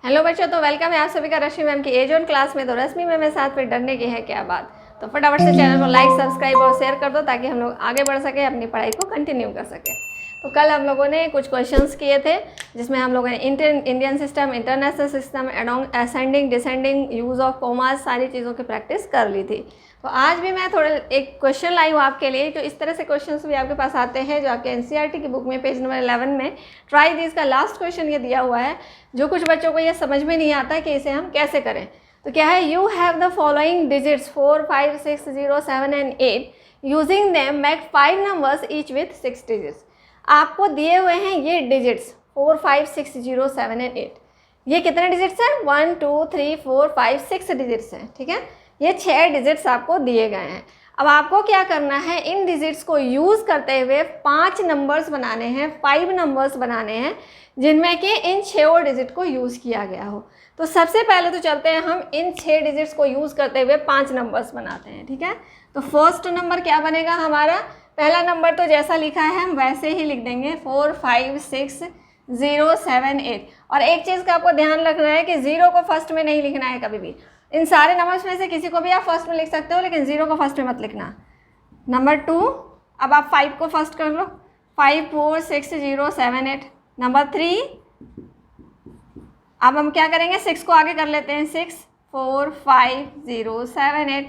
Hello बच्चों, तो welcome है आप सभी का रश्मि मैम की एज ऑन क्लास में। तो रश्मि मैम साथ फिर डरने की है क्या बात। तो फटाफट से चैनल को लाइक सब्सक्राइब और शेयर कर दो ताकि हम लोग आगे बढ़ सके, अपनी पढ़ाई को कंटिन्यू कर सके। तो कल हम लोगों ने कुछ क्वेश्चंस किए थे जिसमें हम लोगों ने Indian system, international system, ascending descending, use of commas, सारी चीज़ों की प्रैक्टिस कर ली थी। तो आज भी मैं थोड़ा एक क्वेश्चन लाई हूँ आपके लिए। तो इस तरह से क्वेश्चंस भी आपके पास आते हैं जो आपके एनसीईआरटी की बुक में पेज नंबर 11 में ट्राई दिस का लास्ट क्वेश्चन ये दिया हुआ है, जो कुछ बच्चों को ये समझ में नहीं आता कि इसे हम कैसे करें। तो क्या है, you have the following digits 4, 5, 6, 0, 7 and 8 using them make 5 numbers each with 6 digits. आपको दिए हुए हैं ये डिजिट्स 4, 5, 6, 0, 7 एंड 8। ये कितने डिजिट्स हैं? 1, 2, 3, 4, 5, 6 डिजिट्स हैं। ठीक है, ये 6 डिजिट्स आपको दिए गए हैं। अब आपको क्या करना है, इन डिजिट्स को यूज़ करते हुए 5 नंबर्स बनाने हैं, 5 नंबर्स बनाने हैं जिनमें कि इन 6 डिजिट को यूज़ किया गया हो। तो सबसे पहले तो चलते हैं हम इन 6 डिजिट्स को यूज़ करते हुए 5 नंबर्स बनाते हैं। ठीक है, तो फर्स्ट नंबर क्या बनेगा हमारा? पहला नंबर तो जैसा लिखा है हम वैसे ही लिख देंगे, 4, 5, 6, 0, 7, 8। और एक चीज़ का आपको ध्यान रखना है कि 0 को फर्स्ट में नहीं लिखना है कभी भी। इन सारे नंबर्स में से किसी को भी आप फर्स्ट में लिख सकते हो, लेकिन 0 को फर्स्ट में मत लिखना। नंबर 2, अब आप 5 को फर्स्ट कर लो, 5, 4, 6, 0, 7, 8। नंबर 3, अब हम क्या करेंगे, 6 को आगे कर लेते हैं, 6, 4, 5, 0, 7, 8।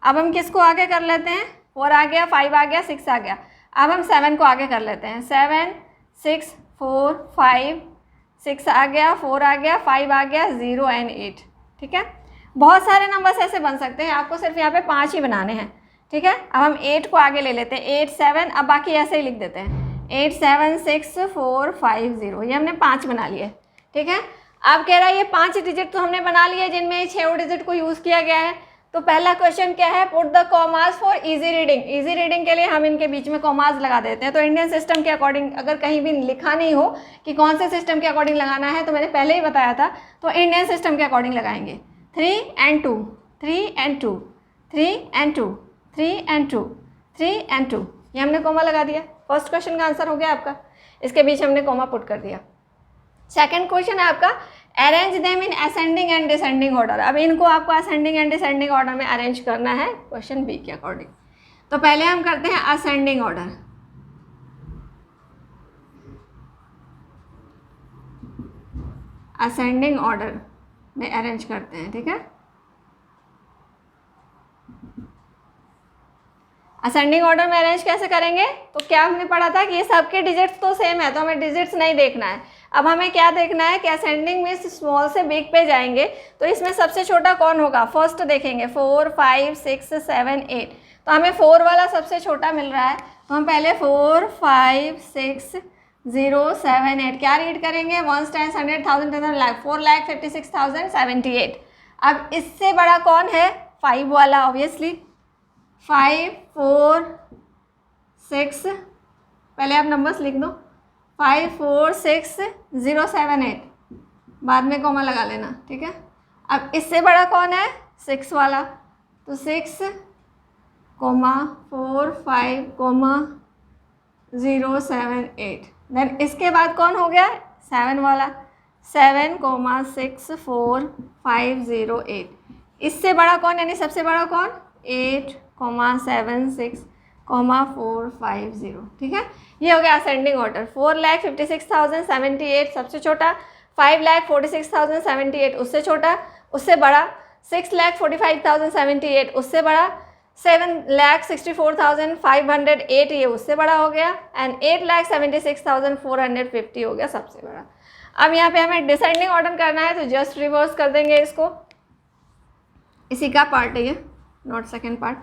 अब हम किसको आगे कर लेते हैं? 4 आ गया, 5 आ गया, 6 आ गया। अब हम 7 को आगे कर लेते हैं, 7, 6, 4, 5, 6 आ गया, 4 आ गया, 5 आ गया, 0 एंड 8। ठीक है, बहुत सारे नंबर्स ऐसे बन सकते हैं, आपको सिर्फ यहाँ पे 5 ही बनाने हैं। ठीक है, अब हम 8 को आगे ले लेते हैं, 8, 7, अब बाकी ऐसे ही लिख देते हैं, 8, 7, 6, 4, 5, 0। ये हमने 5 बना लिए। ठीक है, अब कह रहा है ये 5 डिजिट तो हमने बना लिए जिनमें 6 डिजिट को यूज़ किया गया है। तो पहला क्वेश्चन क्या है, put the commas for easy reading. Easy reading के लिए हम इनके बीच में कॉमास लगा देते हैं। तो इंडियन सिस्टम के अकॉर्डिंग अगर कहीं भी लिखा नहीं हो कि कौन से सिस्टम के अकॉर्डिंग लगाना है, तो मैंने पहले ही बताया था, तो इंडियन सिस्टम के अकॉर्डिंग लगाएंगे। 3 and 2, 3 and 2, 3 and 2, 3 and 2, 3 and 2। ये हमने कोमा लगा दिया। फर्स्ट क्वेश्चन का आंसर हो गया आपका, इसके बीच हमने कोमा पुट कर दिया। सेकंड क्वेश्चन है आपका, arrange them in ascending and descending order. अब इनको आपको असेंडिंग एंड डिसेंडिंग ऑर्डर में अरेंज करना है क्वेश्चन बी के अकॉर्डिंग। तो पहले हम करते हैं असेंडिंग ऑर्डर। असेंडिंग ऑर्डर में अरेंज करते हैं। ठीक है, असेंडिंग ऑर्डर में अरेंज कैसे करेंगे? तो क्या हमने पढ़ा था कि ये सबके डिजिट्स तो सेम है, तो हमें डिजिट्स नहीं देखना है। अब हमें क्या देखना है कि असेंडिंग में स्मॉल से बिग पे जाएंगे, तो इसमें सबसे छोटा कौन होगा? फर्स्ट देखेंगे, 4, 5, 6, 7, 8। तो हमें 4 वाला सबसे छोटा मिल रहा है, तो हम पहले 4, 5, 6, 0, 7, 8 क्या रीड करेंगे? 1 10 100 1000 10 लाख, 4,56,078। अब इससे बड़ा कौन है? 5 वाला ऑब्वियसली। 5, 4, 6, पहले आप नंबर्स लिख दो, 5, 4, 6, 0, 7, 8, बाद में कॉमा लगा लेना। ठीक है, अब इससे बड़ा कौन है? 6 वाला, तो 6, 4, 5, 0, 7, 8। देन इसके बाद कौन हो गया? 7 वाला, 7, 6, 4, 5, 0, 8। इससे बड़ा कौन, यानी सबसे बड़ा कौन? 8, 7, 6, 4, 5, 0। ठीक है, ये हो गया असेंडिंग ऑर्डर। 4,56,078 सबसे छोटा, 5,46,078 उससे छोटा, उससे बड़ा 6,45,078 उससे बड़ा, 7,64,508 ये उससे बड़ा हो गया, एंड 8,76,450 हो गया सबसे बड़ा। अब यहाँ पे हमें डिसेंडिंग ऑर्डर करना है, तो जस्ट रिवर्स कर देंगे इसको। इसी का पार्ट है ये, not second part.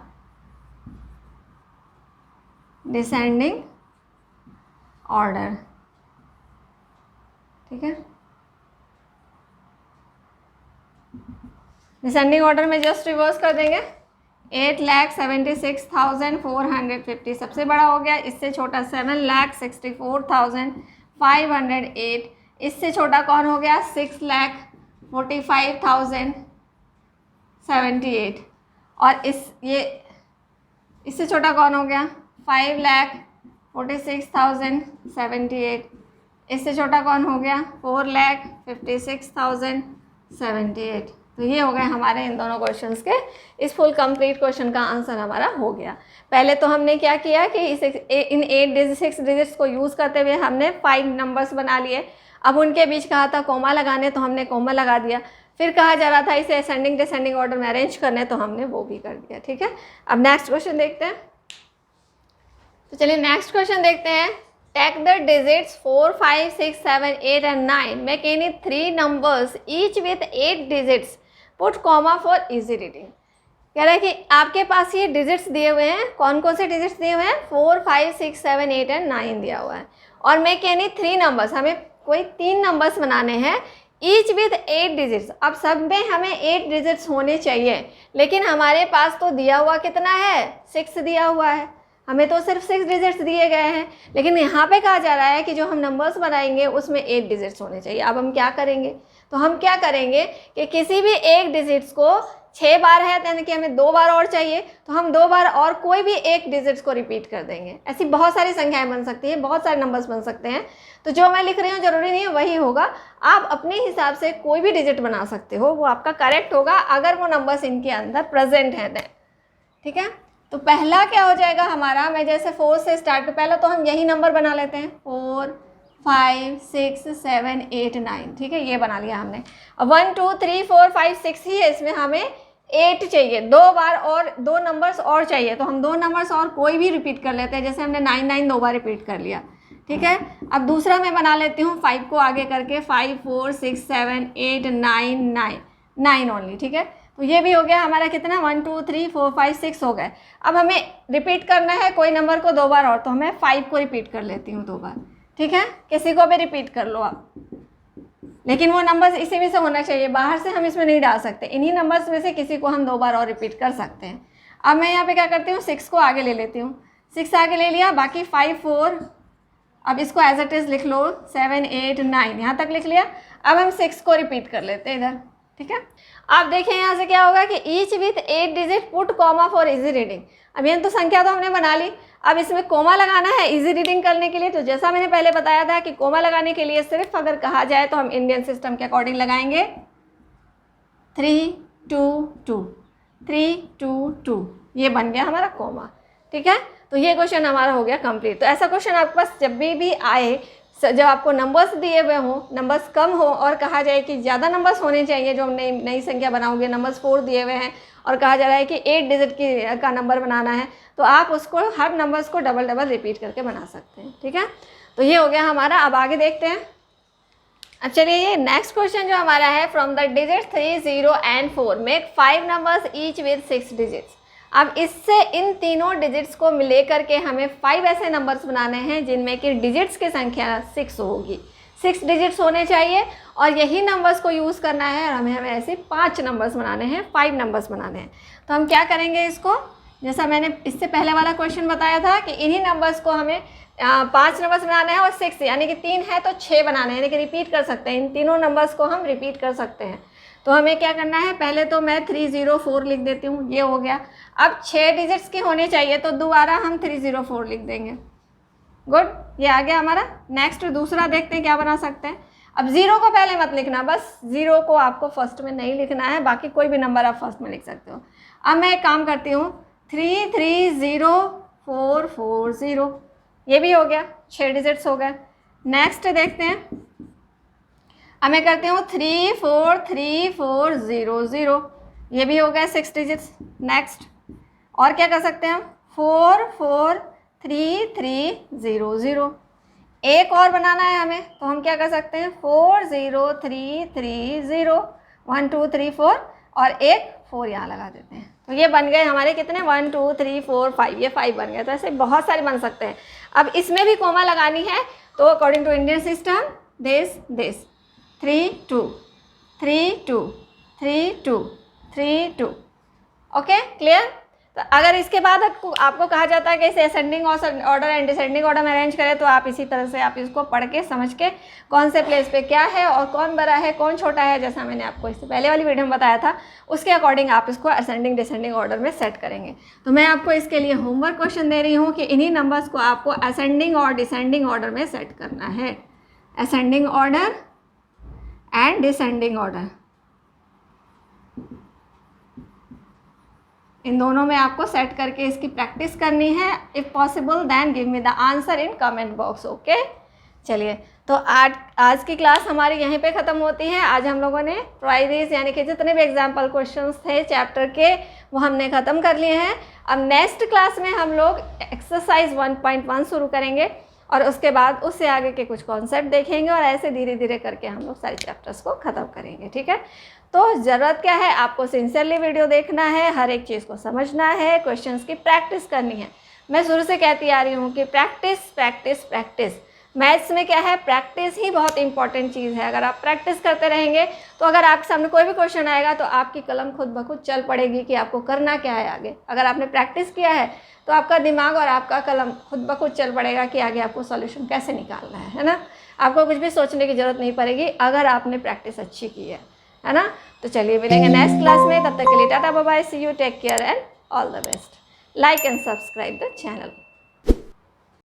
Descending order. ठीक है, डिसेंडिंग ऑर्डर में जस्ट रिवर्स कर देंगे। 8,76,450 सबसे बड़ा हो गया, इससे छोटा 7,64,508, इससे छोटा कौन हो गया? 6,45,078, और इससे छोटा कौन हो गया? 5,46,078, इससे छोटा कौन हो गया 4,56,078। तो ये हो गए हमारे इन दोनों क्वेश्चंस के, इस फुल कंप्लीट क्वेश्चन का आंसर हमारा हो गया। पहले तो हमने क्या किया कि इन 6 डिजिट्स को यूज़ करते हुए हमने 5 नंबर्स बना लिए। अब उनके बीच कहा था कोमा लगाने, तो हमने कोमा लगा दिया। फिर कहा जा रहा था इसे असेंडिंग डिसेंडिंग ऑर्डर में अरेंज करने, तो हमने वो भी कर दिया। ठीक है, अब नेक्स्ट क्वेश्चन देखते हैं। तो चलिए नेक्स्ट क्वेश्चन देखते हैं। Take the digits 4, 5, 6, 7, 8 and 9 make any 3 numbers each with 8 digits, put comma for easy reading. कह रहा है कि आपके पास ये डिजिट्स दिए हुए हैं, कौन कौन से डिजिट्स दिए हुए हैं 4, 5, 6, 7, 8 एंड 9 दिया हुआ है, और मेक एनी 3 नंबर्स, हमें कोई 3 नंबर्स बनाने हैं ईच विथ 8 डिजिट्स। अब सब में हमें 8 डिजिट्स होने चाहिए, लेकिन हमारे पास तो दिया हुआ कितना है 6 दिया हुआ है, हमें तो सिर्फ 6 डिजिट्स दिए गए हैं। लेकिन यहाँ पे कहा जा रहा है कि जो हम नंबर्स बनाएंगे उसमें 8 डिजिट्स होने चाहिए। अब हम क्या करेंगे, तो हम क्या करेंगे कि किसी भी एक डिजिट्स को 6 बार है, यानी कि हमें 2 बार और चाहिए, तो हम 2 बार और कोई भी एक डिजिट्स को रिपीट कर देंगे। ऐसी बहुत सारी संख्याएं बन सकती हैं, बहुत सारे नंबर्स बन सकते हैं। तो जो मैं लिख रही हूँ जरूरी नहीं है वही होगा, आप अपने हिसाब से कोई भी डिजिट बना सकते हो, वो आपका करेक्ट होगा अगर वो नंबर्स इनके अंदर प्रेजेंट हैं। ठीक है, तो पहला क्या हो जाएगा हमारा, मैं जैसे 4 से स्टार्ट कर, पहला तो हम यही नंबर बना लेते हैं 4, 5, 6, 7, 8, 9। ठीक है, ये बना लिया हमने। अब 1, 2, 3, 4, 5, 6 ही है, इसमें हमें 8 चाहिए, 2 बार और 2 नंबर्स और चाहिए, तो हम 2 नंबर्स और कोई भी रिपीट कर लेते हैं। जैसे हमने 9, 9 2 बार रिपीट कर लिया। ठीक है, अब दूसरा मैं बना लेती हूँ 5 को आगे करके 5, 4, 6, 7, 8, 9 9 ओनली। ठीक है, तो ये भी हो गया हमारा कितना 1, 2, 3, 4, 5, 6 हो गए। अब हमें रिपीट करना है कोई नंबर को 2 बार और, तो मैं 5 को रिपीट कर लेती हूँ 2 बार। ठीक है, किसी को भी रिपीट कर लो आप, लेकिन वो नंबर्स इसी में से होना चाहिए, बाहर से हम इसमें नहीं डाल सकते। इन्हीं नंबर्स में से किसी को हम 2 बार और रिपीट कर सकते हैं। अब मैं यहाँ पे क्या करती हूँ 6 को आगे ले लेती हूँ, 6 आगे ले लिया, बाकी 5, 4, अब इसको एज इट इज़ लिख लो 7, 8, 9 यहाँ तक लिख लिया। अब हम 6 को रिपीट कर लेते हैं इधर। ठीक है, आप देखें यहाँ से क्या होगा कि each with 8 digit put comma for easy reading. अब ये तो संख्या तो हमने बना ली, अब इसमें कोमा लगाना है इजी रीडिंग करने के लिए। तो जैसा मैंने पहले बताया था कि कोमा लगाने के लिए सिर्फ अगर कहा जाए तो हम इंडियन सिस्टम के अकॉर्डिंग लगाएंगे 3, 2, 2, 3, 2, 2, ये बन गया हमारा कोमा। ठीक है, तो ये क्वेश्चन हमारा हो गया कंप्लीट। तो ऐसा क्वेश्चन आपके पास जब भी आए, जब आपको नंबर्स दिए हुए हों, नंबर्स कम हो और कहा जाए कि ज़्यादा नंबर्स होने चाहिए, जो हम नई संख्या बनाओगे, नंबर्स 4 दिए हुए हैं और कहा जा रहा है कि 8 डिजिट का नंबर बनाना है, तो आप उसको हर नंबर्स को डबल डबल रिपीट करके बना सकते हैं। ठीक है, तो ये हो गया हमारा। अब आगे देखते हैं। अब चलिए ये नेक्स्ट क्वेश्चन जो हमारा है, from the digit 3, 0 and 4 make 5 numbers each with 6 digits. अब इससे इन तीनों डिजिट्स को मिले करके हमें 5 ऐसे नंबर्स बनाने हैं जिनमें कि डिजिट्स की संख्या 6 होगी, 6 डिजिट्स होने चाहिए, और यही नंबर्स को यूज़ करना है। और हमें ऐसे 5 नंबर्स बनाने हैं, 5 नंबर्स बनाने हैं। तो हम क्या करेंगे इसको, जैसा मैंने इससे पहले वाला क्वेश्चन बताया था कि इन्हीं नंबर्स को हमें 5 नंबर्स बनाने हैं, और 6 यानी कि 3 है तो 6 बनाने हैं, यानी कि रिपीट कर सकते हैं। इन तीनों नंबर्स को हम रिपीट कर सकते हैं। तो हमें क्या करना है, पहले तो मैं 304 लिख देती हूँ, ये हो गया। अब 6 डिजिट्स की होनी चाहिए, तो दोबारा हम 304 लिख देंगे। गुड, ये आ गया हमारा। नेक्स्ट दूसरा देखते हैं क्या बना सकते हैं। अब 0 को पहले मत लिखना, बस 0 को आपको फर्स्ट में नहीं लिखना है, बाकी कोई भी नंबर आप फर्स्ट में लिख सकते हो। अब मैं एक काम करती हूँ 330440, ये भी हो गया, 6 डिजिट्स हो गए। नेक्स्ट देखते हैं, अब मैं करती हूँ 343400, ये भी हो गया 6 डिजिट्स। नेक्स्ट और क्या कर सकते हैं हम, 443300, एक और बनाना है हमें, तो हम क्या कर सकते हैं 40330, 1 2 3 4 और एक 4 यहाँ लगा देते हैं। तो ये बन गए हमारे कितने 1 2 3 4 5, ये 5 बन गए। तो ऐसे बहुत सारे बन सकते हैं। अब इसमें भी कोमा लगानी है, तो according to Indian system this 3 2 3 2 3 2 3 2, okay clear. तो अगर इसके बाद आपको कहा जाता है कि इसे ascending order and descending order में अरेंज करें, तो आप इसी तरह से आप इसको पढ़ के समझ के कौन से प्लेस पे क्या है और कौन बड़ा है कौन छोटा है, जैसा मैंने आपको इससे पहले वाली वीडियो में बताया था, उसके अकॉर्डिंग आप इसको असेंडिंग डिसेंडिंग ऑर्डर में सेट करेंगे। तो मैं आपको इसके लिए होमवर्क क्वेश्चन दे रही हूँ कि इन्हीं नंबर्स को आपको असेंडिंग और डिसेंडिंग ऑर्डर में सेट करना है। Ascending order and descending order, इन दोनों में आपको सेट करके इसकी प्रैक्टिस करनी है। If possible then give me the answer in comment box. Okay, चलिए तो आज की क्लास हमारी यहीं पे ख़त्म होती है। आज हम लोगों ने प्राइजेस यानी कि जितने भी एग्जाम्पल क्वेश्चंस थे चैप्टर के वो हमने ख़त्म कर लिए हैं। अब नेक्स्ट क्लास में हम लोग एक्सरसाइज 1.1 शुरू करेंगे और उसके बाद उससे आगे के कुछ कॉन्सेप्ट देखेंगे और ऐसे धीरे धीरे करके हम लोग सारे चैप्टर्स को ख़त्म करेंगे। ठीक है, तो ज़रूरत क्या है, आपको सिंसियरली वीडियो देखना है, हर एक चीज़ को समझना है, क्वेश्चंस की प्रैक्टिस करनी है। मैं शुरू से कहती आ रही हूँ कि प्रैक्टिस प्रैक्टिस प्रैक्टिस। मैथ्स में क्या है, प्रैक्टिस ही बहुत इंपॉर्टेंट चीज़ है। अगर आप प्रैक्टिस करते रहेंगे तो अगर आपके सामने कोई भी क्वेश्चन आएगा तो आपकी कलम खुद ब खुद चल पड़ेगी कि आपको करना क्या है आगे। अगर आपने प्रैक्टिस किया है तो आपका दिमाग और आपका कलम खुद ब खुद चल पड़ेगा कि आगे आपको सॉल्यूशन कैसे निकालना है ना। आपको कुछ भी सोचने की ज़रूरत नहीं पड़ेगी अगर आपने प्रैक्टिस अच्छी की है ना। तो चलिए मिलेंगे नेक्स्ट क्लास में, तब तक के लिए tata bye bye, see you, take care and all the best. Like and subscribe the channel.